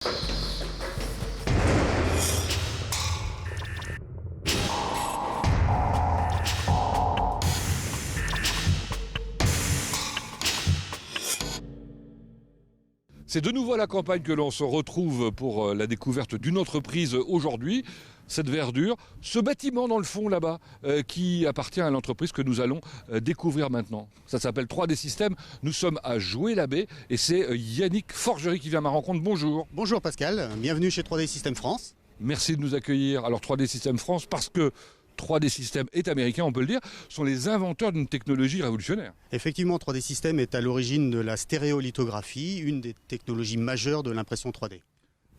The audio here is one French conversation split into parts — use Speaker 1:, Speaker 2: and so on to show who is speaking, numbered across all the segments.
Speaker 1: C'est de nouveau à la campagne que l'on se retrouve pour la découverte d'une entreprise aujourd'hui, cette verdure, ce bâtiment dans le fond là-bas qui appartient à l'entreprise que nous allons découvrir maintenant. Ça s'appelle 3D Systems, nous sommes à Joué-la-Baie et c'est Yannick Forgery qui vient à ma rencontre. Bonjour.
Speaker 2: Bonjour Pascal, bienvenue chez 3D Systems France.
Speaker 1: Merci de nous accueillir. Alors 3D Systems France parce que 3D Systems est américain, on peut le dire, sont les inventeurs d'une technologie révolutionnaire.
Speaker 2: Effectivement, 3D Systems est à l'origine de la stéréolithographie, une des technologies majeures de l'impression 3D.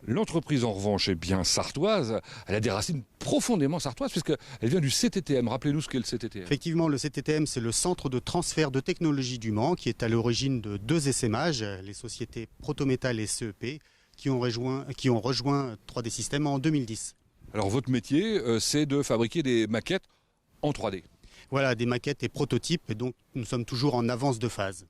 Speaker 1: L'entreprise, en revanche, est bien sartoise. Elle a des racines profondément sartoises, puisqu'elle vient du CTTM. Rappelez-nous ce qu'est le CTTM.
Speaker 2: Effectivement, le CTTM, c'est le Centre de transfert de technologie du Mans, qui est à l'origine de deux essaimages, les sociétés Protométal et CEP, qui ont rejoint 3D Systems en 2010.
Speaker 1: Alors, votre métier, c'est de fabriquer des maquettes en 3D.
Speaker 2: Voilà, des maquettes et prototypes, et donc nous sommes toujours en avance de phase.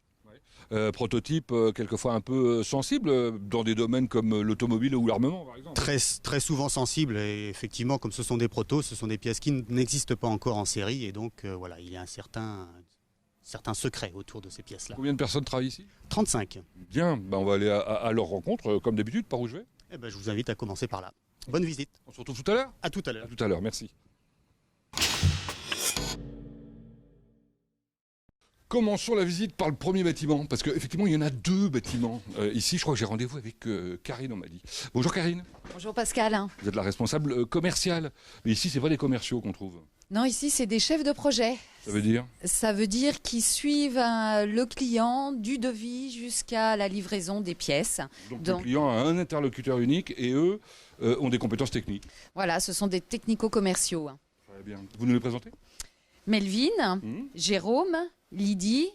Speaker 1: Prototypes quelquefois un peu sensibles dans des domaines comme l'automobile ou l'armement par exemple.
Speaker 2: Très souvent sensibles et effectivement comme ce sont des protos, ce sont des pièces qui n'existent pas encore en série et donc voilà, il y a un certain secret autour de ces pièces-là.
Speaker 1: Combien de personnes travaillent ici ?
Speaker 2: 35.
Speaker 1: Bien, on va aller à leur rencontre comme d'habitude, par où je vais ?
Speaker 2: Je vous invite à commencer par là. Bonne visite.
Speaker 1: On se retrouve tout à l'heure ?
Speaker 2: À tout à l'heure.
Speaker 1: À tout à l'heure, merci. Commençons la visite par le premier bâtiment, parce qu'effectivement, il y en a deux bâtiments. Ici, je crois que j'ai rendez-vous avec Karine, on m'a dit. Bonjour Karine.
Speaker 3: Bonjour Pascal.
Speaker 1: Vous êtes la responsable commerciale. Mais ici, c'est pas des commerciaux qu'on trouve.
Speaker 3: Non, ici, c'est des chefs de projet.
Speaker 1: Ça veut dire ?
Speaker 3: Ça veut dire qu'ils suivent le client du devis jusqu'à la livraison des pièces.
Speaker 1: Donc le client a un interlocuteur unique et eux ont des compétences techniques.
Speaker 3: Voilà, ce sont des technico-commerciaux.
Speaker 1: Très bien. Vous nous les présentez ?
Speaker 3: Melvin, Jérôme, Lydie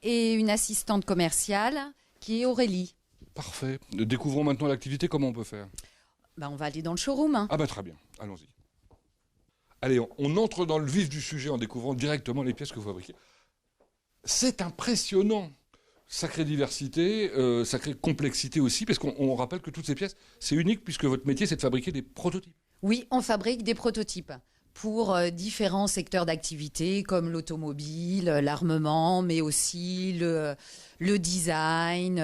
Speaker 3: et une assistante commerciale qui est Aurélie.
Speaker 1: Parfait. Découvrons maintenant l'activité. Comment on peut faire ?
Speaker 3: On va aller dans le showroom.
Speaker 1: Ah très bien. Allons-y. Allez, on entre dans le vif du sujet en découvrant directement les pièces que vous fabriquez. C'est impressionnant. Sacrée diversité, sacrée complexité aussi, parce qu'on rappelle que toutes ces pièces, c'est unique puisque votre métier, c'est de fabriquer des prototypes.
Speaker 3: Oui, on fabrique des prototypes pour différents secteurs d'activité comme l'automobile, l'armement, mais aussi le design,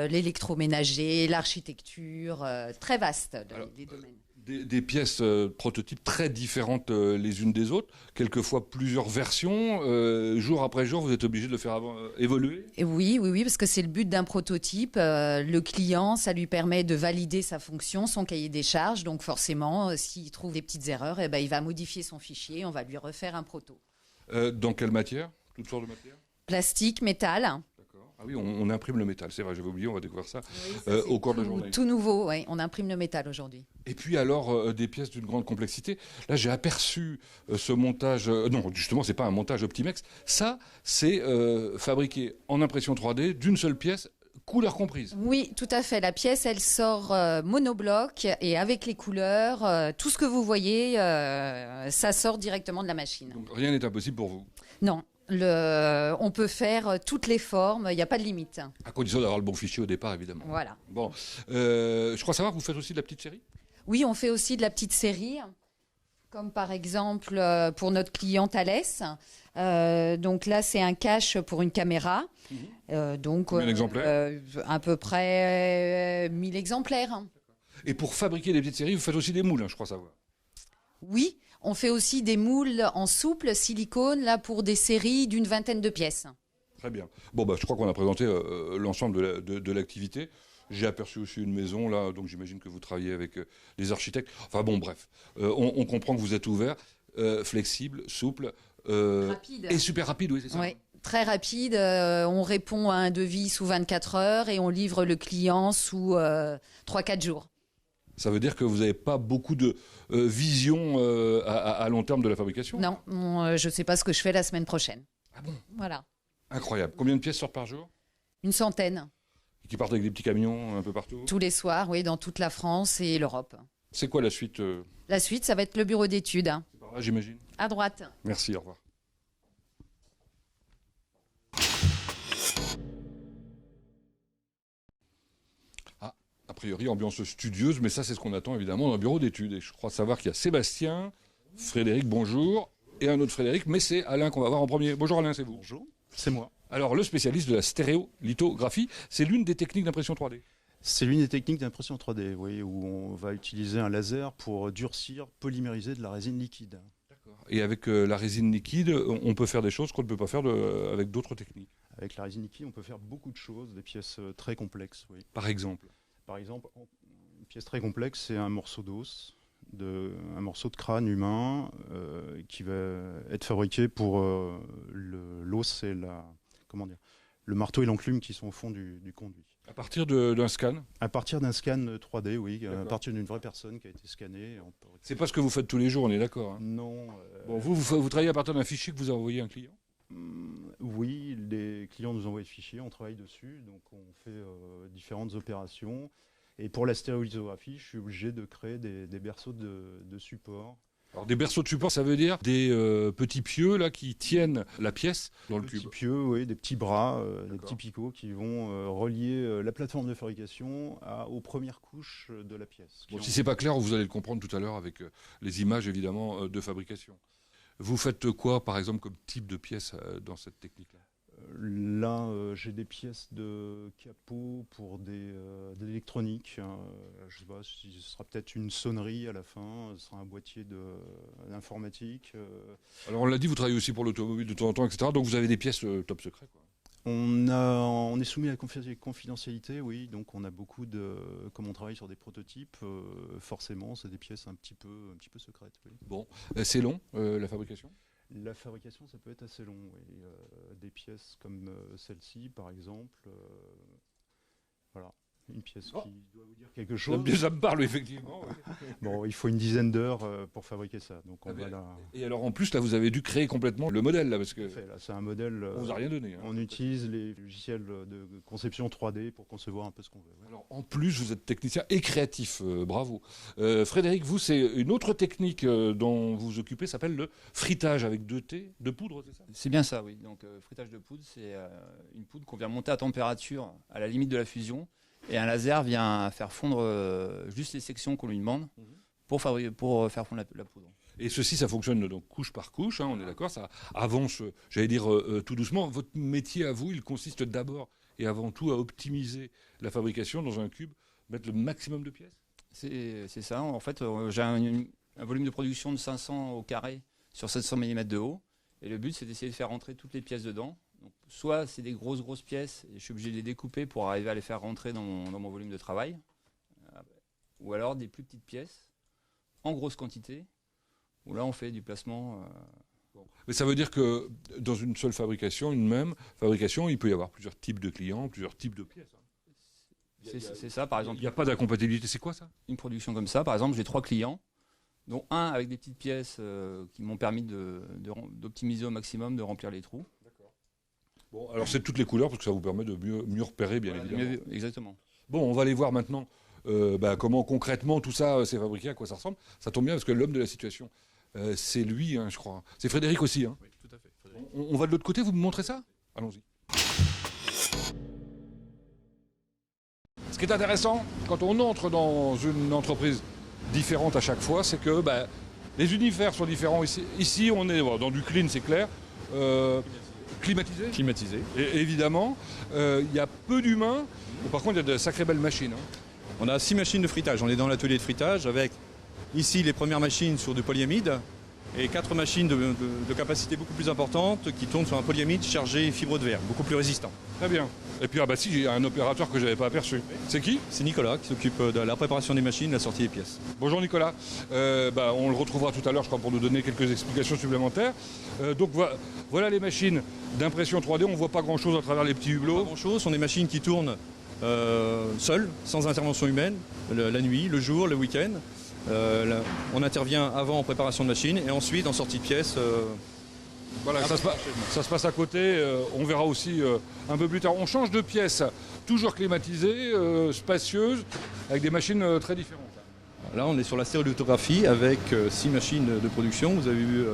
Speaker 3: l'électroménager, l'architecture, très vaste les domaines.
Speaker 1: Des pièces prototypes très différentes les unes des autres, quelquefois plusieurs versions. Jour après jour, vous êtes obligé de le faire évoluer ?
Speaker 3: Et oui, parce que c'est le but d'un prototype. Le client, ça lui permet de valider sa fonction, son cahier des charges. Donc forcément, s'il trouve des petites erreurs, il va modifier son fichier, on va lui refaire un proto.
Speaker 1: Dans quelle matière ? Toutes sortes de matières ?
Speaker 3: Plastique, métal.
Speaker 1: Ah oui, on imprime le métal, c'est vrai, j'avais oublié, on va découvrir ça,
Speaker 3: au
Speaker 1: cours de la journée.
Speaker 3: Tout nouveau, oui, on imprime le métal aujourd'hui.
Speaker 1: Et puis alors, des pièces d'une grande complexité. Là, j'ai aperçu ce montage, non, justement, c'est pas un montage Optimex, ça, c'est fabriqué en impression 3D d'une seule pièce, couleur comprise.
Speaker 3: Oui, tout à fait, la pièce, elle sort monobloc et avec les couleurs, tout ce que vous voyez, ça sort directement de la machine.
Speaker 1: Donc rien n'est impossible pour vous ?
Speaker 3: Non. On peut faire toutes les formes, il n'y a pas de limite.
Speaker 1: À condition d'avoir le bon fichier au départ, évidemment.
Speaker 3: Voilà.
Speaker 1: Bon, je crois savoir que vous faites aussi de la petite série ?
Speaker 3: Oui, on fait aussi de la petite série, comme par exemple pour notre client Thales. Donc là, c'est un cache pour une caméra.
Speaker 1: Combien d'exemplaires ?
Speaker 3: À peu près 1000 exemplaires.
Speaker 1: Et pour fabriquer des petites séries, vous faites aussi des moules, je crois savoir.
Speaker 3: Oui, on fait aussi des moules en souple, silicone, là pour des séries d'une 20aine de pièces.
Speaker 1: Très bien. Bon, je crois qu'on a présenté l'ensemble de l'activité. J'ai aperçu aussi une maison, là, donc j'imagine que vous travaillez avec des architectes. Enfin bon, bref, on comprend que vous êtes ouvert, flexible, souple,
Speaker 3: rapide.
Speaker 1: Et super rapide, oui, c'est ça.
Speaker 3: Oui, très rapide. On répond à un devis sous 24 heures et on livre le client sous 3-4 jours.
Speaker 1: Ça veut dire que vous n'avez pas beaucoup de vision à long terme de la fabrication ?
Speaker 3: Non, je ne sais pas ce que je fais la semaine prochaine.
Speaker 1: Ah bon ?
Speaker 3: Voilà.
Speaker 1: Incroyable. Combien de pièces sortent par jour ?
Speaker 3: Une centaine.
Speaker 1: Et qui partent avec des petits camions un peu partout ?
Speaker 3: Tous les soirs, oui, dans toute la France et l'Europe.
Speaker 1: C'est quoi la suite
Speaker 3: La suite, ça va être le bureau d'études.
Speaker 1: C'est par là, j'imagine.
Speaker 3: À droite.
Speaker 1: Merci, au revoir. A priori, ambiance studieuse, mais ça, c'est ce qu'on attend évidemment dans un bureau d'études. Et je crois savoir qu'il y a Sébastien, Frédéric, bonjour, et un autre Frédéric, mais c'est Alain qu'on va voir en premier. Bonjour Alain, c'est vous.
Speaker 4: Bonjour, c'est moi.
Speaker 1: Alors, le spécialiste de la stéréolithographie, c'est l'une des techniques d'impression 3D.
Speaker 4: C'est l'une des techniques d'impression 3D, oui, où on va utiliser un laser pour durcir, polymériser de la résine liquide.
Speaker 1: Et avec la résine liquide, on peut faire des choses qu'on ne peut pas faire avec d'autres techniques.
Speaker 4: Avec la résine liquide, on peut faire beaucoup de choses, des pièces très complexes. Oui.
Speaker 1: Par exemple,
Speaker 4: une pièce très complexe, c'est un morceau d'os, un morceau de crâne humain qui va être fabriqué pour l'os et le marteau et l'enclume qui sont au fond du conduit.
Speaker 1: à partir d'un scan.
Speaker 4: À partir d'un scan 3D, oui, à partir d'une vraie personne qui a été scannée.
Speaker 1: C'est pas ce que vous faites tous les jours, on est d'accord, hein.
Speaker 4: Non.
Speaker 1: Bon, vous travaillez à partir d'un fichier que vous envoyez à un client?
Speaker 4: Oui, les clients nous envoient des fichiers, on travaille dessus, donc on fait différentes opérations. Et pour la stéréolithographie, je suis obligé de créer des berceaux de support.
Speaker 1: Alors des berceaux de support, ça veut dire des petits pieux là, qui tiennent la pièce dans le cube.
Speaker 4: Des petits pieux, oui, des petits bras, des
Speaker 1: D'accord.
Speaker 4: petits picots qui vont relier la plateforme de fabrication aux premières couches de la pièce.
Speaker 1: Bon, si c'est pas clair, vous allez le comprendre tout à l'heure avec les images évidemment de fabrication. Vous faites quoi, par exemple, comme type de pièce dans cette technique-là?
Speaker 4: Là, j'ai des pièces de capot pour de l'électronique. Je sais pas si ce sera peut-être une sonnerie à la fin, ce sera un boîtier d'informatique.
Speaker 1: Alors on l'a dit, vous travaillez aussi pour l'automobile de temps en temps, etc. Donc vous avez des pièces top secret, quoi.
Speaker 4: On est soumis à la confidentialité, oui, donc on a comme on travaille sur des prototypes, forcément, c'est des pièces un petit peu secrètes. Oui.
Speaker 1: Bon, c'est long, la fabrication?
Speaker 4: La fabrication, ça peut être assez long, oui. Des pièces comme celle-ci, par exemple, voilà, une pièce qui doit vous dire quelque chose.
Speaker 1: Ça me parle, effectivement. Oui.
Speaker 4: Bon, il faut une dizaine d'heures pour fabriquer ça, donc
Speaker 1: Et alors en plus, là, vous avez dû créer complètement le modèle, là, parce que
Speaker 4: c'est un modèle.
Speaker 1: on vous a rien donné. Hein.
Speaker 4: On utilise les logiciels de conception 3D pour concevoir un peu ce qu'on veut. Ouais.
Speaker 1: Alors, en plus, vous êtes technicien et créatif, bravo. Frédéric, vous, c'est une autre technique dont vous vous occupez, s'appelle le fritage avec 2 T, de poudre, c'est ça?
Speaker 5: C'est bien ça, oui. Donc, fritage de poudre, c'est une poudre qu'on vient monter à température à la limite de la fusion. Et un laser vient faire fondre juste les sections qu'on lui demande pour faire fondre la poudre.
Speaker 1: Et ceci, ça fonctionne donc couche par couche, hein, on est d'accord, ça avance, j'allais dire, tout doucement. Votre métier à vous, il consiste d'abord et avant tout à optimiser la fabrication dans un cube, mettre le maximum de pièces?
Speaker 5: C'est ça. En fait, j'ai un volume de production de 500 au carré sur 700 mm de haut. Et le but, c'est d'essayer de faire rentrer toutes les pièces dedans. Donc, soit c'est des grosses pièces et je suis obligé de les découper pour arriver à les faire rentrer dans mon volume de travail. Ou alors des plus petites pièces en grosse quantité, où là on fait du placement.
Speaker 1: Mais ça veut dire que dans une seule fabrication, une même fabrication, il peut y avoir plusieurs types de clients, plusieurs types de pièces. Hein.
Speaker 5: C'est ça, par exemple.
Speaker 1: Il n'y a pas d'incompatibilité, c'est quoi ça?
Speaker 5: Une production comme ça, par exemple, j'ai 3 clients, dont un avec des petites pièces qui m'ont permis d'optimiser au maximum, de remplir les trous.
Speaker 1: Bon, alors c'est toutes les couleurs parce que ça vous permet de mieux repérer, bien
Speaker 5: Voilà,
Speaker 1: évidemment.
Speaker 5: Exactement.
Speaker 1: Bon, on va aller voir maintenant comment concrètement tout ça s'est fabriqué, à quoi ça ressemble. Ça tombe bien parce que l'homme de la situation, c'est lui, hein, je crois. C'est Frédéric aussi. Hein.
Speaker 6: Oui, tout à fait. Frédéric.
Speaker 1: On va de l'autre côté, vous me montrez ça? Allons-y. Ce qui est intéressant, quand on entre dans une entreprise différente à chaque fois, c'est que les univers sont différents ici. Ici, on est dans du clean, c'est clair. Climatisé.
Speaker 6: Climatisé.
Speaker 1: Et évidemment, il y a peu d'humains. Par contre, il y a de sacrées belles machines. Hein.
Speaker 6: On a 6 machines de fritage. On est dans l'atelier de fritage avec ici les premières machines sur du polyamide et 4 machines de capacité beaucoup plus importante qui tournent sur un polyamide chargé fibre de verre, beaucoup plus résistant.
Speaker 1: Très bien. Et puis, si, il y a un opérateur que je n'avais pas aperçu. C'est qui?
Speaker 6: C'est Nicolas qui s'occupe de la préparation des machines, la sortie des pièces.
Speaker 1: Bonjour Nicolas. On le retrouvera tout à l'heure, je crois, pour nous donner quelques explications supplémentaires. Donc voilà les machines d'impression 3D. On ne voit pas grand-chose à travers les petits
Speaker 6: Pas
Speaker 1: hublots.
Speaker 6: grand-chose, ce sont des machines qui tournent seules, sans intervention humaine, la nuit, le jour, le week-end. On intervient avant en préparation de machine et ensuite en sortie de pièces.
Speaker 1: Voilà, ça se passe à côté. On verra aussi un peu plus tard. On change de pièce, toujours climatisée, spacieuse, avec des machines très différentes.
Speaker 6: Là, on est sur la stéréolithographie avec 6 machines de production. Vous avez vu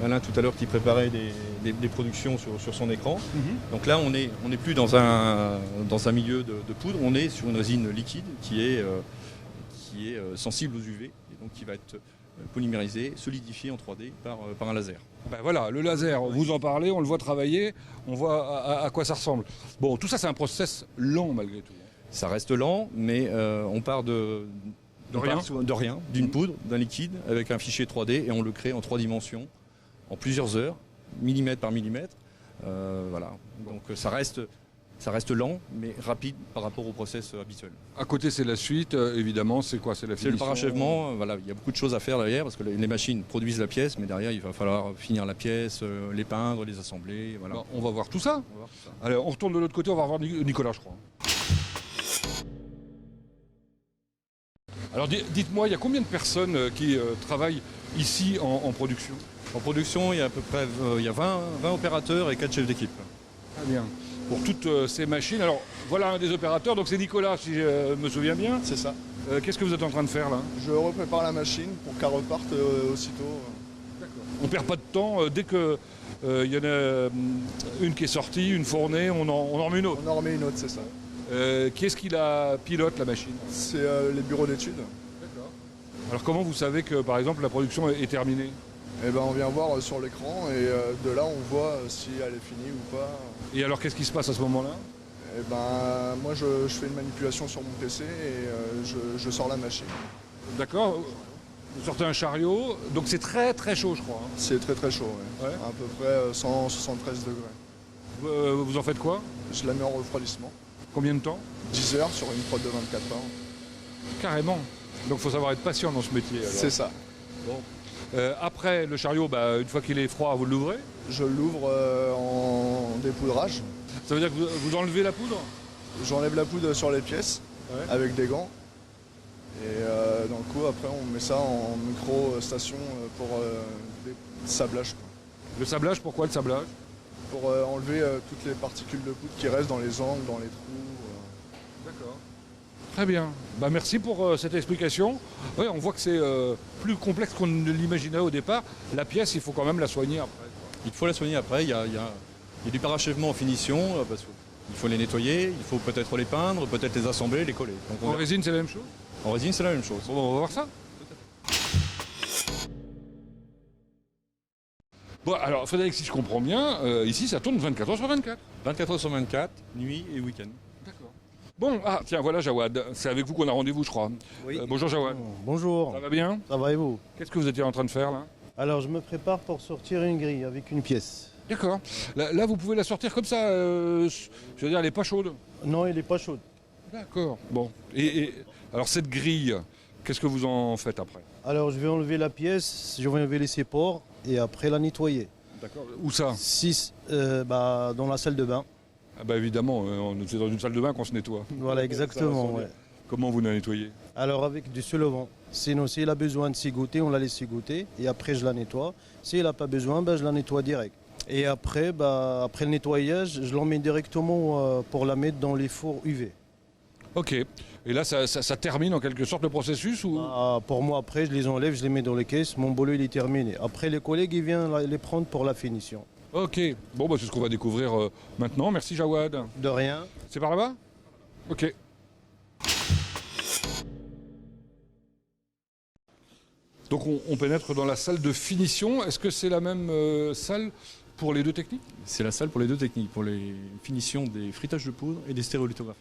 Speaker 6: Alain tout à l'heure qui préparait des des productions sur son écran. Donc là, on n'est plus dans un milieu de poudre, on est sur une résine liquide qui est sensible aux UV, et donc qui va être polymérisée, solidifiée en 3D par un laser.
Speaker 1: Ben voilà, le laser, vous en parlez, on le voit travailler, on voit à quoi ça ressemble. Bon, tout ça, c'est un process lent malgré tout.
Speaker 6: Ça reste lent, mais on part de rien, d'une poudre, d'un liquide, avec un fichier 3D, et on le crée en 3 dimensions, en plusieurs heures, millimètre par millimètre. Voilà. Donc ça reste lent, mais rapide par rapport au process habituel.
Speaker 1: À côté, c'est la suite, évidemment, c'est quoi? C'est la
Speaker 6: C'est le
Speaker 1: finition.
Speaker 6: parachèvement, voilà, il y a beaucoup de choses à faire derrière, parce que les machines produisent la pièce, mais derrière, il va falloir finir la pièce, les peindre, les assembler. Voilà.
Speaker 1: Ben, on va voir tout ça.
Speaker 6: On va voir tout ça.
Speaker 1: Allez, on retourne de l'autre côté, on va revoir Nicolas, je crois. Alors dites-moi, il y a combien de personnes qui travaillent ici en production?
Speaker 6: En production, il y a à peu près 20 opérateurs et 4 chefs d'équipe.
Speaker 1: Très bien. Pour toutes ces machines. Alors voilà un des opérateurs, donc c'est Nicolas si je me souviens bien.
Speaker 7: C'est ça.
Speaker 1: Qu'est-ce que vous êtes en train de faire là?
Speaker 7: Je reprépare la machine pour qu'elle reparte aussitôt.
Speaker 1: On perd pas de temps, dès que y en a une qui est sortie, une fournée, on en remet une autre.
Speaker 7: On en remet une autre, c'est ça.
Speaker 1: Qui est-ce qui la pilote la machine?
Speaker 7: C'est les bureaux d'études.
Speaker 1: D'accord. Alors comment vous savez que par exemple la production est terminée?
Speaker 7: Et ben, on vient voir sur l'écran et de là on voit si elle est finie ou pas.
Speaker 1: Et alors qu'est-ce qui se passe à ce moment-là?
Speaker 7: Et ben, moi je fais une manipulation sur mon PC et je sors la machine.
Speaker 1: D'accord. Vous sortez un chariot, donc c'est très très chaud je crois. Hein.
Speaker 7: C'est très très chaud, ouais.
Speaker 1: Ouais.
Speaker 7: À peu près 173 degrés.
Speaker 1: Vous en faites quoi?
Speaker 7: Je la mets en refroidissement.
Speaker 1: Combien de temps?
Speaker 7: 10 heures sur une prod de 24 heures.
Speaker 1: Carrément. Donc il faut savoir être patient dans ce métier. Alors.
Speaker 7: C'est ça.
Speaker 1: Bon. Après le chariot, une fois qu'il est froid, vous l'ouvrez?
Speaker 7: Je l'ouvre en dépoudrage.
Speaker 1: Ça veut dire que vous enlevez la poudre?
Speaker 7: J'enlève la poudre sur les pièces
Speaker 1: Ouais.
Speaker 7: avec des gants. Et dans le coup, après, on met ça en micro-station pour des sablages. Quoi.
Speaker 1: Le sablage, pourquoi le sablage?
Speaker 7: Pour enlever toutes les particules de poudre qui restent dans les angles, dans les trous.
Speaker 1: D'accord. Très bien. Merci pour cette explication. Oui, on voit que c'est plus complexe qu'on ne l'imaginait au départ. La pièce, il faut quand même la soigner après.
Speaker 6: Il faut la soigner après, il y a du parachèvement en finition, parce qu'il faut les nettoyer, il faut peut-être les peindre, peut-être les assembler, les coller. Donc
Speaker 1: En résine, c'est la même chose?
Speaker 6: en résine, c'est la même chose.
Speaker 1: Bon, on va voir ça. Bon, alors Frédéric, si je comprends bien, ici ça tourne 24 heures sur 24.
Speaker 6: 24 heures sur 24, nuit et week-end.
Speaker 1: D'accord. Bon, tiens, voilà Jawad. C'est avec vous qu'on a rendez-vous, je crois.
Speaker 8: Oui.
Speaker 1: Bonjour Jawad.
Speaker 8: Bonjour,
Speaker 1: Ça va bien?
Speaker 8: ça va et vous?
Speaker 1: Qu'est-ce que vous étiez en train de faire là?
Speaker 8: Alors je me prépare pour sortir une grille avec une pièce.
Speaker 1: D'accord. Là, vous pouvez la sortir comme ça. Je veux dire, elle n'est pas chaude.
Speaker 8: Non, elle n'est pas chaude.
Speaker 1: D'accord. Bon. Et alors cette grille, qu'est-ce que vous en faites après?
Speaker 8: Alors je vais enlever la pièce, je vais enlever les supports et après la nettoyer.
Speaker 1: D'accord. Où ça?
Speaker 8: Dans la salle de bain.
Speaker 1: Ah évidemment, c'est dans une salle de bain qu'on se nettoie.
Speaker 8: Voilà, exactement. Ouais.
Speaker 1: Comment vous la nettoyez?
Speaker 8: Alors avec du solvant. Sinon, si elle a besoin de s'égoutter, on la laisse s'égoutter et après je la nettoie. Si elle n'a pas besoin, je la nettoie direct. Et après, après le nettoyage, je l'emmène directement pour la mettre dans les fours UV.
Speaker 1: Ok. Et là, ça termine en quelque sorte le processus ou...
Speaker 8: Pour moi, après, je les enlève, je les mets dans les caisses. Mon boulot, il est terminé. Après, les collègues, ils viennent les prendre pour la finition.
Speaker 1: Ok. Bon, c'est ce qu'on va découvrir maintenant. Merci Jawad.
Speaker 8: De rien.
Speaker 1: C'est par là-bas? Ok. Donc on pénètre dans la salle de finition. Est-ce que c'est la même salle pour les deux techniques?
Speaker 6: C'est la salle pour les deux techniques, pour les finitions des fritages de poudre et des stéréolithographies.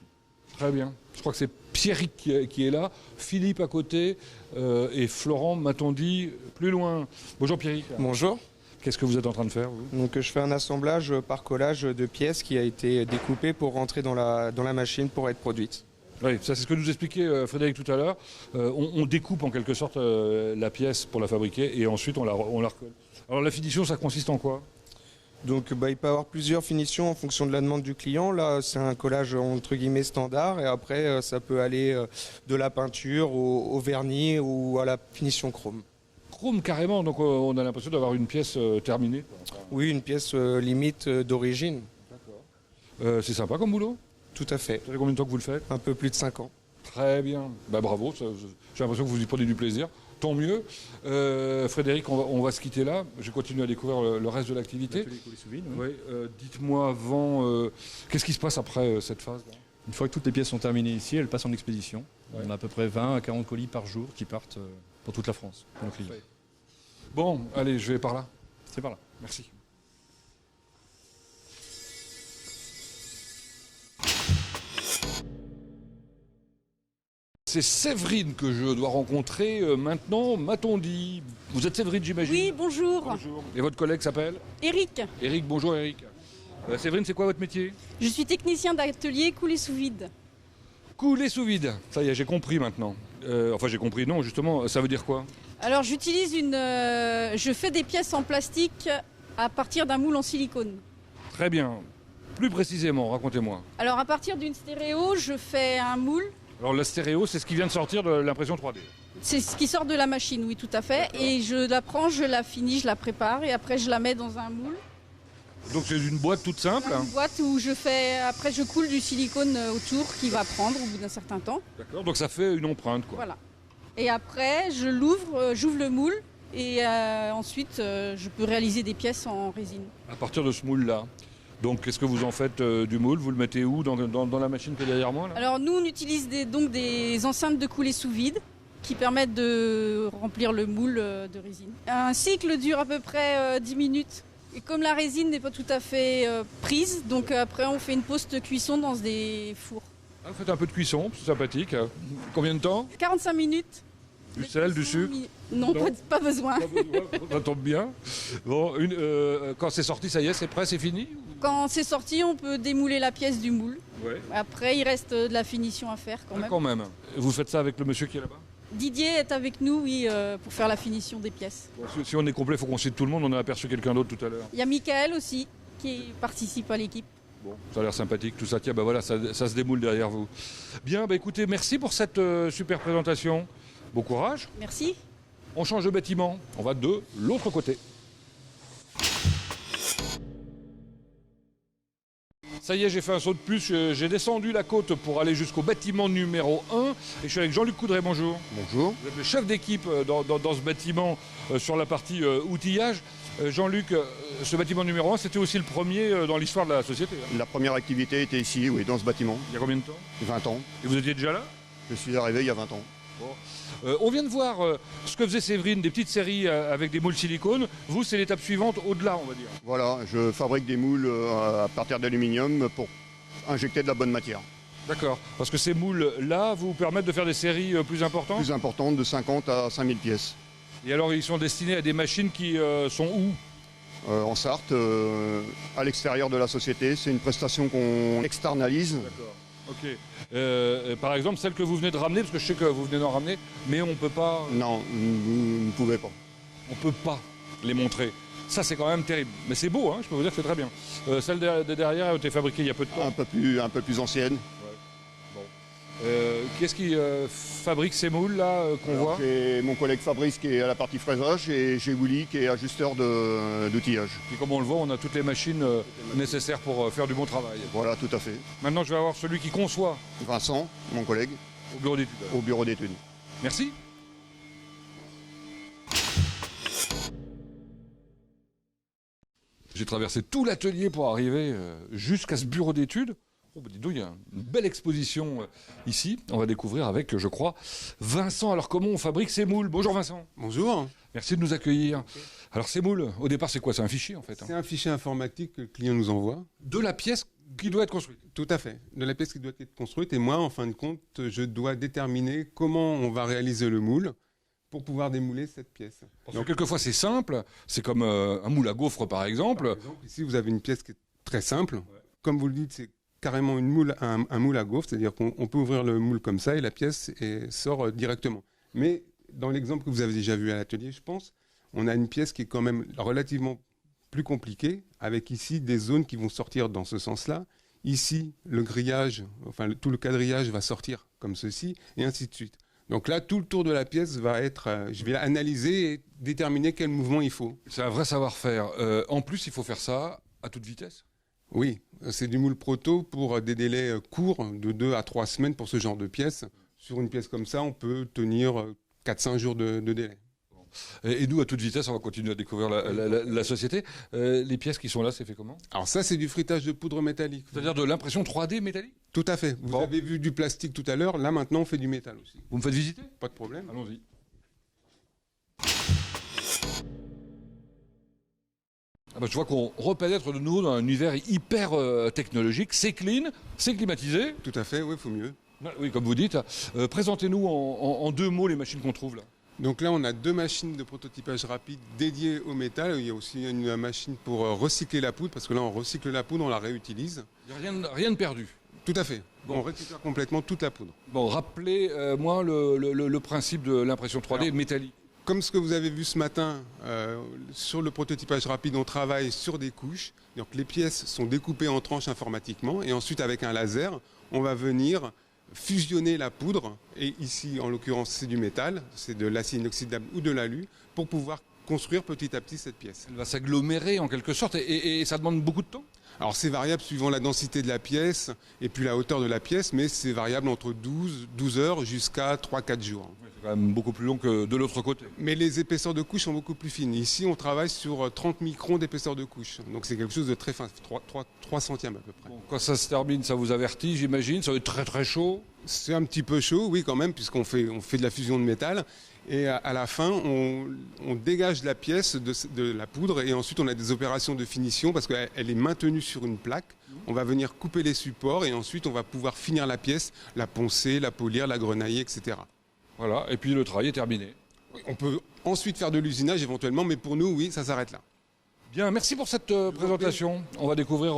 Speaker 1: Très bien. Je crois que c'est Pierrick qui est là, Philippe à côté et Florent, m'a-t-on dit, plus loin. Bonjour Pierrick.
Speaker 9: Bonjour.
Speaker 1: Qu'est-ce que vous êtes en train de faire, vous?
Speaker 9: Donc je fais un assemblage par collage de pièces qui a été découpée pour rentrer dans la machine pour être produite.
Speaker 1: Oui, ça c'est ce que nous expliquait Frédéric tout à l'heure. On découpe en quelque sorte la pièce pour la fabriquer et ensuite on la recolle. Alors la finition, ça consiste en quoi?
Speaker 9: Donc il peut y avoir plusieurs finitions en fonction de la demande du client. Là c'est un collage entre guillemets standard et après ça peut aller de la peinture au vernis ou à la finition chrome.
Speaker 1: Chrome carrément, donc on a l'impression d'avoir une pièce terminée.
Speaker 9: Oui, une pièce limite d'origine.
Speaker 1: C'est sympa comme boulot?
Speaker 9: Tout à fait.
Speaker 1: Ça fait combien de temps que vous le faites?
Speaker 9: Un peu plus de 5 ans.
Speaker 1: Très bien. Bah, bravo, j'ai l'impression que vous y prenez du plaisir. Tant mieux. Frédéric, on va se quitter là. Je continue à découvrir le reste de l'activité. Oui. Dites-moi avant, qu'est-ce qui se passe après cette phase là?
Speaker 6: Une fois que toutes les pièces sont terminées ici, elles passent en expédition.
Speaker 1: Ouais.
Speaker 6: On a à peu près 20 à 40 colis par jour qui partent pour toute la France, pour nos clients.
Speaker 1: Bon, allez, je vais par là.
Speaker 6: C'est par là.
Speaker 1: Merci. C'est Séverine que je dois rencontrer maintenant, m'a-t-on dit. Vous êtes Séverine, j'imagine?
Speaker 10: Oui, bonjour.
Speaker 1: Bonjour. Et votre collègue s'appelle?
Speaker 10: Eric,
Speaker 1: Eric, bonjour Eric. Séverine, c'est quoi votre métier?
Speaker 10: je suis technicien d'atelier coulé sous vide.
Speaker 1: Couler sous vide. Ça y est, j'ai compris maintenant. Enfin, j'ai compris, non, justement, ça veut dire quoi?
Speaker 10: Alors j'utilise je fais des pièces en plastique à partir d'un moule en silicone.
Speaker 1: Très bien. Plus précisément, racontez-moi.
Speaker 10: Alors à partir d'une stéréo, je fais un moule.
Speaker 1: Alors la stéréo, c'est ce qui vient de sortir de l'impression 3D.
Speaker 10: C'est ce qui sort de la machine, oui, tout à fait. Et je la prends, je la finis, je la prépare et après je la mets dans un moule.
Speaker 1: Donc c'est une boîte toute simple.
Speaker 10: Une boîte où après je coule du silicone autour qui va prendre au bout d'un certain temps.
Speaker 1: D'accord, donc ça fait une empreinte, quoi.
Speaker 10: Voilà. Et après je l'ouvre, j'ouvre le moule et ensuite je peux réaliser des pièces en résine.
Speaker 1: À partir de ce moule-là. Donc qu'est-ce que vous en faites du moule? Vous le mettez où? Dans la machine qui est derrière moi là?
Speaker 10: Alors nous on utilise des enceintes de coulée sous vide qui permettent de remplir le moule de résine. Un cycle dure à peu près 10 minutes. Et comme la résine n'est pas tout à fait prise, donc après on fait une pause de cuisson dans des fours.
Speaker 1: Ah, vous faites un peu de cuisson, c'est sympathique. Combien de temps?
Speaker 10: 45 minutes.
Speaker 1: Du sel, du sucre?
Speaker 10: Non,
Speaker 1: Non.
Speaker 10: pas besoin.
Speaker 1: Ça tombe bien. Bon, quand c'est sorti, ça y est, c'est prêt, c'est fini?
Speaker 10: Quand c'est sorti, on peut démouler la pièce du moule.
Speaker 1: Ouais.
Speaker 10: Après, il reste de la finition à faire quand même.
Speaker 1: Quand même. Vous faites ça avec le monsieur qui est là-bas?
Speaker 10: Didier est avec nous, oui, pour faire la finition des pièces.
Speaker 1: Bon, si on est complet, il faut qu'on cite tout le monde. On a aperçu quelqu'un d'autre tout à l'heure.
Speaker 10: Il y a Michael aussi qui participe à l'équipe.
Speaker 1: Bon, ça a l'air sympathique, tout ça. Tiens, bah voilà, ça se démoule derrière vous. Bien, bah écoutez, merci pour cette super présentation. Bon courage.
Speaker 10: Merci.
Speaker 1: On change de bâtiment. On va de l'autre côté. Ça y est, j'ai fait un saut de plus. J'ai descendu la côte pour aller jusqu'au bâtiment numéro 1. Et je suis avec Jean-Luc Coudray, bonjour.
Speaker 11: Bonjour.
Speaker 1: Vous êtes le chef d'équipe dans ce bâtiment sur la partie outillage. Jean-Luc, ce bâtiment numéro 1, c'était aussi le premier dans l'histoire de la société. Hein.
Speaker 11: La première activité était ici, oui, dans ce bâtiment.
Speaker 1: Il y a combien de temps?
Speaker 11: 20 ans.
Speaker 1: Et vous étiez déjà là?
Speaker 11: Je suis arrivé il y a 20 ans.
Speaker 1: Bon. On vient de voir ce que faisait Séverine, des petites séries avec des moules silicone. Vous, c'est l'étape suivante, au-delà, on va dire.
Speaker 11: Voilà, je fabrique des moules à partir d'aluminium pour injecter de la bonne matière.
Speaker 1: D'accord. Parce que ces moules-là vous permettent de faire des séries plus importantes?
Speaker 11: Plus importantes, de 50 à 5000 pièces.
Speaker 1: Et alors, ils sont destinés à des machines qui sont où?
Speaker 11: En Sarthe, à l'extérieur de la société. C'est une prestation qu'on externalise.
Speaker 1: D'accord. Ok. Par exemple, celle que vous venez de ramener, parce que je sais que vous venez d'en ramener, mais on ne peut pas...
Speaker 11: Non, vous ne pouvez pas.
Speaker 1: On ne peut pas les montrer. Ça, c'est quand même terrible. Mais c'est beau, hein, je peux vous dire que c'est très bien. Celle de derrière a été fabriquée il y a peu de temps.
Speaker 11: Un peu plus ancienne.
Speaker 1: Qui est-ce qui fabrique ces moules là qu'on voit?
Speaker 11: J'ai mon collègue Fabrice qui est à la partie fraisage et j'ai Willy qui est ajusteur d'outillage.
Speaker 1: Et comme on le voit, on a toutes les machines nécessaires pour faire du bon travail.
Speaker 11: Voilà, tout à fait.
Speaker 1: Maintenant, je vais avoir celui qui conçoit.
Speaker 11: Vincent, mon collègue.
Speaker 1: Au bureau d'études.
Speaker 11: Au bureau d'études.
Speaker 1: Merci. J'ai traversé tout l'atelier pour arriver jusqu'à ce bureau d'études. Oh, bah dis donc, il y a une belle exposition ici. On va découvrir avec, je crois, Vincent. Alors, comment on fabrique ces moules? Bonjour Vincent.
Speaker 12: Bonjour.
Speaker 1: Merci de nous accueillir. Alors, ces moules, au départ, c'est quoi? C'est un fichier, en fait.
Speaker 12: C'est un fichier informatique que le client nous envoie.
Speaker 1: De la pièce qui doit être construite?
Speaker 12: Tout à fait. De la pièce qui doit être construite. Et moi, en fin de compte, je dois déterminer comment on va réaliser le moule pour pouvoir démouler cette pièce.
Speaker 1: Donc, quelquefois, c'est simple. C'est comme un moule à gaufres, par exemple.
Speaker 12: Par exemple, ici, vous avez une pièce qui est très simple. Ouais. Comme vous le dites, c'est carrément un moule à gaufres, c'est-à-dire qu'on peut ouvrir le moule comme ça et la pièce sort directement. Mais dans l'exemple que vous avez déjà vu à l'atelier, je pense, on a une pièce qui est quand même relativement plus compliquée, avec ici des zones qui vont sortir dans ce sens-là. Ici, le grillage, enfin tout le quadrillage va sortir comme ceci, et ainsi de suite. Donc là, tout le tour de la pièce va être... je vais analyser et déterminer quel mouvement il faut.
Speaker 1: C'est un vrai savoir-faire. En plus, il faut faire ça à toute vitesse?
Speaker 12: Oui, c'est du moule proto pour des délais courts de 2 à 3 semaines pour ce genre de pièces. Sur une pièce comme ça, on peut tenir 4-5 jours de délai.
Speaker 1: Et nous, à toute vitesse, on va continuer à découvrir la société. Les pièces qui sont là, c'est fait comment?
Speaker 12: Alors ça, c'est du frittage de poudre métallique.
Speaker 1: C'est-à-dire de l'impression 3D métallique?
Speaker 12: Tout à fait. Vous avez vu du plastique tout à l'heure. Là, maintenant, on fait du métal aussi.
Speaker 1: Vous me faites visiter?
Speaker 12: Pas de problème.
Speaker 1: Allons-y. Ah bah, je vois qu'on repénètre de nouveau dans un univers hyper technologique. C'est clean, c'est climatisé.
Speaker 12: Tout à fait, oui, il faut mieux.
Speaker 1: Oui, comme vous dites. Présentez-nous en 2 mots les machines qu'on trouve là.
Speaker 12: Donc là, on a 2 machines de prototypage rapide dédiées au métal. Il y a aussi une machine pour recycler la poudre, parce que là, on recycle la poudre, on la réutilise.
Speaker 1: Il n'y a rien de perdu.
Speaker 12: Tout à fait. Bon. On récupère complètement toute la poudre.
Speaker 1: Bon, rappelez-moi le principe de l'impression 3D métallique.
Speaker 12: Comme ce que vous avez vu ce matin, sur le prototypage rapide, on travaille sur des couches. Donc les pièces sont découpées en tranches informatiquement, et ensuite, avec un laser, on va venir fusionner la poudre, et ici en l'occurrence c'est du métal, c'est de l'acier inoxydable ou de l'alu, pour pouvoir construire petit à petit cette pièce.
Speaker 1: Elle va s'agglomérer en quelque sorte, et ça demande beaucoup de temps?
Speaker 12: Alors c'est variable suivant la densité de la pièce et puis la hauteur de la pièce, mais c'est variable entre 12 heures jusqu'à 3-4 jours.
Speaker 1: C'est quand même beaucoup plus long que de l'autre côté.
Speaker 12: Mais les épaisseurs de couche sont beaucoup plus fines. Ici on travaille sur 30 microns d'épaisseur de couche, donc c'est quelque chose de très fin, 3 centièmes à peu près.
Speaker 1: Bon, quand ça se termine, ça vous avertit, j'imagine, ça va être très très chaud?
Speaker 12: C'est un petit peu chaud, oui quand même, puisqu'on fait de la fusion de métal. Et à la fin, on dégage la pièce de la poudre, et ensuite on a des opérations de finition parce qu'elle est maintenue sur une plaque. On va venir couper les supports et ensuite on va pouvoir finir la pièce, la poncer, la polir, la grenailler, etc.
Speaker 1: Voilà, et puis le travail est terminé.
Speaker 12: On peut ensuite faire de l'usinage éventuellement, mais pour nous, oui, ça s'arrête là.
Speaker 1: Bien, merci pour cette présentation. On va découvrir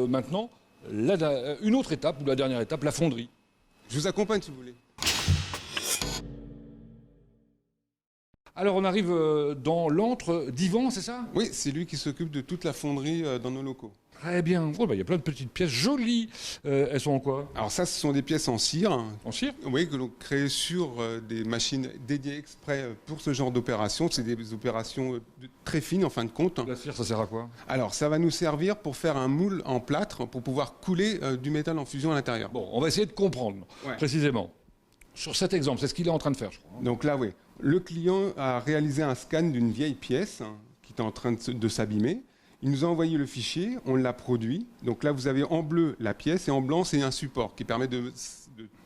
Speaker 1: maintenant une autre étape, ou la dernière étape, la fonderie.
Speaker 12: Je vous accompagne si vous voulez.
Speaker 1: Alors on arrive dans l'antre d'Yvan, c'est ça?
Speaker 12: Oui, c'est lui qui s'occupe de toute la fonderie dans nos locaux.
Speaker 1: Très bien. Oh, il y a plein de petites pièces jolies. Elles sont en quoi?
Speaker 12: Alors ça, ce sont des pièces en cire.
Speaker 1: En cire?
Speaker 12: Oui, que l'on crée sur des machines dédiées exprès pour ce genre d'opération. C'est des opérations très fines en fin de compte.
Speaker 1: La cire, ça sert à quoi?
Speaker 12: Alors ça va nous servir pour faire un moule en plâtre pour pouvoir couler du métal en fusion à l'intérieur.
Speaker 1: Bon, on va essayer de comprendre précisément. Sur cet exemple, c'est ce qu'il est en train de faire, je crois.
Speaker 12: Donc là, oui. Le client a réalisé un scan d'une vieille pièce qui était en train de s'abîmer. Il nous a envoyé le fichier, on l'a produit. Donc là, vous avez en bleu la pièce et en blanc, c'est un support qui permet de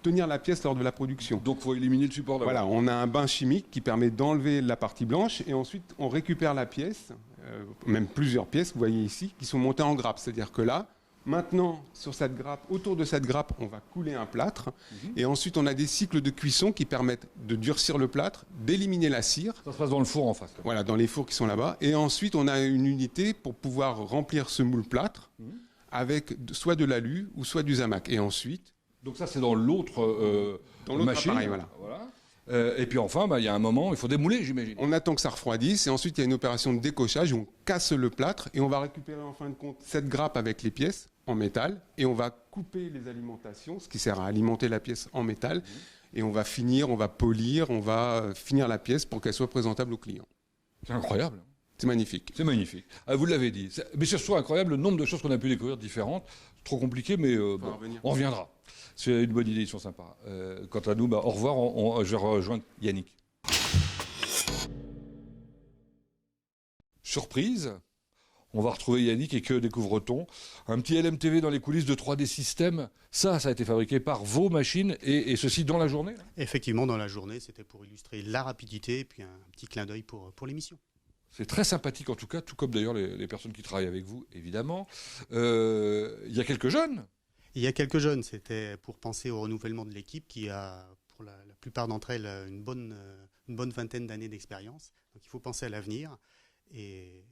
Speaker 12: tenir la pièce lors de la production.
Speaker 1: Donc il faut éliminer le support d'abord.
Speaker 12: Voilà, on a un bain chimique qui permet d'enlever la partie blanche et ensuite on récupère la pièce, même plusieurs pièces, vous voyez ici, qui sont montées en grappe. C'est-à-dire que là, maintenant, sur cette grappe, autour de cette grappe, on va couler un plâtre. Et ensuite, on a des cycles de cuisson qui permettent de durcir le plâtre, d'éliminer la cire.
Speaker 1: Ça se passe dans le four en face.
Speaker 12: Voilà, dans les fours qui sont là-bas. Et ensuite, on a une unité pour pouvoir remplir ce moule plâtre avec soit de l'alu ou soit du zamac. Et ensuite...
Speaker 1: Donc ça, c'est dans l'autre machine.
Speaker 12: Appareil, voilà.
Speaker 1: Et puis enfin, il y a un moment, il faut démouler, j'imagine.
Speaker 12: On attend que ça refroidisse et ensuite il y a une opération de décochage où on casse le plâtre et on va récupérer en fin de compte cette grappe avec les pièces en métal et on va couper les alimentations, ce qui sert à alimenter la pièce en métal, et on va finir, on va polir, on va finir la pièce pour qu'elle soit présentable au client.
Speaker 1: C'est incroyable.
Speaker 12: C'est magnifique.
Speaker 1: C'est magnifique. Ah, vous l'avez dit. Mais c'est surtout incroyable le nombre de choses qu'on a pu découvrir différentes. Trop compliqué, mais bon, on reviendra. C'est une bonne idée, ils sont sympas. Quant à nous, au revoir, je vais rejoindre Yannick. Surprise, on va retrouver Yannick et que découvre-t-on? Un petit LMTV dans les coulisses de 3D Systems. Ça a été fabriqué par vos machines et ceci dans la journée?
Speaker 2: Effectivement, dans la journée, c'était pour illustrer la rapidité et puis un petit clin d'œil pour l'émission.
Speaker 1: C'est très sympathique en tout cas, tout comme d'ailleurs les personnes qui travaillent avec vous, évidemment. Il y a quelques jeunes.
Speaker 2: Il y a quelques jeunes, c'était pour penser au renouvellement de l'équipe qui a, pour la plupart d'entre elles, une bonne vingtaine d'années d'expérience. Donc il faut penser à l'avenir et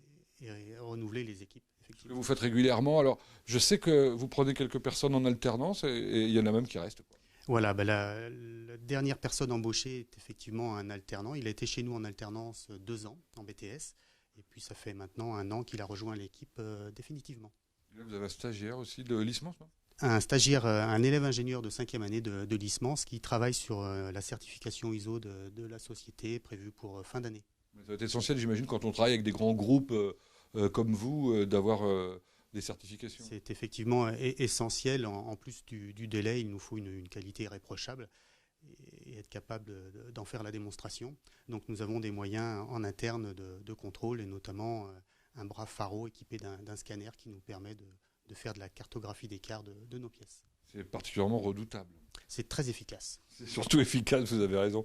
Speaker 2: renouveler les équipes.
Speaker 1: Que vous faites régulièrement. Alors, je sais que vous prenez quelques personnes en alternance et il y en a même qui restent.
Speaker 2: Voilà, la dernière personne embauchée est effectivement un alternant. Il a été chez nous en alternance 2 ans en BTS. Et puis ça fait maintenant 1 an qu'il a rejoint l'équipe définitivement.
Speaker 1: Là, vous avez un stagiaire aussi de licence, non?
Speaker 2: Un stagiaire, un élève ingénieur de 5e année de licence qui travaille sur la certification ISO de la société prévue pour fin d'année.
Speaker 1: Ça va être essentiel, j'imagine, quand on travaille avec des grands groupes comme vous, d'avoir des certifications.
Speaker 2: C'est effectivement essentiel. En plus du délai, il nous faut une qualité irréprochable. et être capable d'en faire la démonstration. Donc nous avons des moyens en interne de contrôle et notamment un bras pharo équipé d'un scanner qui nous permet de faire de la cartographie d'écart de nos pièces.
Speaker 1: C'est particulièrement redoutable.
Speaker 2: C'est très efficace.
Speaker 1: C'est surtout efficace, vous avez raison.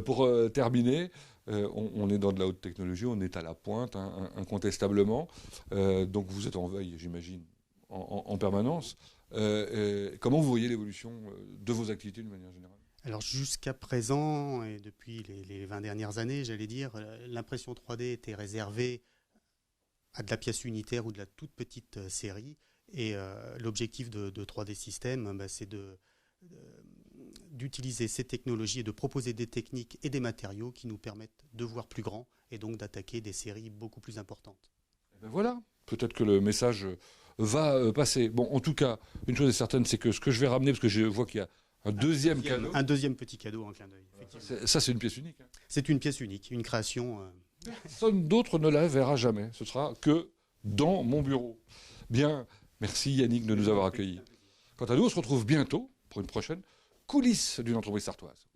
Speaker 1: Pour terminer, on est dans de la haute technologie, on est à la pointe, incontestablement. Donc vous êtes en veille, j'imagine, en permanence. Comment vous voyez l'évolution de vos activités d'une manière générale ?
Speaker 2: Alors jusqu'à présent, et depuis les 20 dernières années, j'allais dire, l'impression 3D était réservée à de la pièce unitaire ou de la toute petite série. Et l'objectif de 3D Systems, c'est d'utiliser ces technologies et de proposer des techniques et des matériaux qui nous permettent de voir plus grand et donc d'attaquer des séries beaucoup plus importantes.
Speaker 1: Et ben voilà, peut-être que le message va passer. Bon, en tout cas, une chose est certaine, c'est que ce que je vais ramener, parce que je vois qu'il y a un deuxième cadeau.
Speaker 2: Un deuxième petit cadeau en clin d'œil.
Speaker 1: Ça, c'est une pièce unique. Hein.
Speaker 2: C'est une pièce unique, une création.
Speaker 1: Personne d'autre ne la verra jamais. Ce sera que dans mon bureau. Bien, merci Yannick de nous avoir accueillis. Quant à nous, on se retrouve bientôt pour une prochaine Coulisses d'une entreprise sartoise.